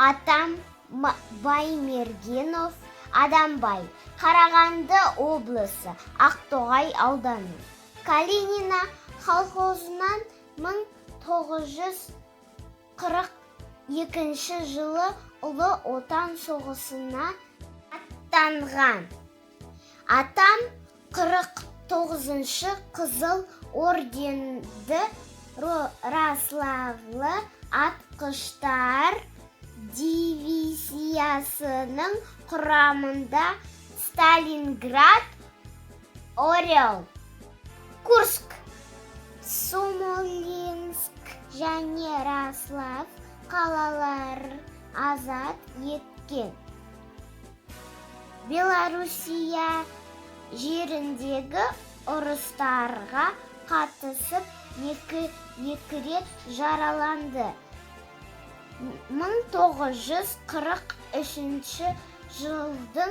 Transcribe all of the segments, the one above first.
Атам Баймергенов Адамбай, Қарағанды облысы, Ақтоғай ауданы. Калинина колхозынан 1942 жылы Ұлы Отан соғысына аттанған. Атам 49-шы Қызыл орденді Рославлы атқыштар дивизиясының құрамында Сталинград, Орел, Курск, Смоленск және Рослав қалаларын азат еткен. Белоруссия жеріндегі ұрыстарға қатысып екі рет жараланды. 1943 жылдың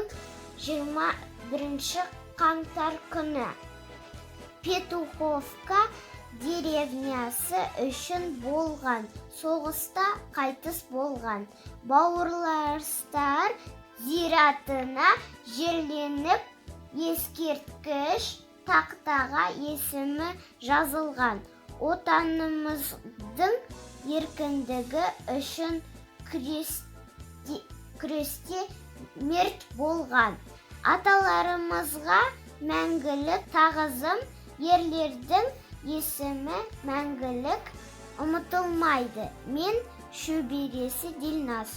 21 қаңтар күні Петуховка деревнясы үшін болған соғыста қайтыс болған. Бауырластар зиратына жерленіп, ескерткіш тақтаға есімі жазылған. Отанымыздың еркіндігі үшін күресте мерт болған. Аталарымызға мәңгілік тағызым, ерлердің есімі мәңгілік ұмытылмайды. Мен шөбересі Дилназ.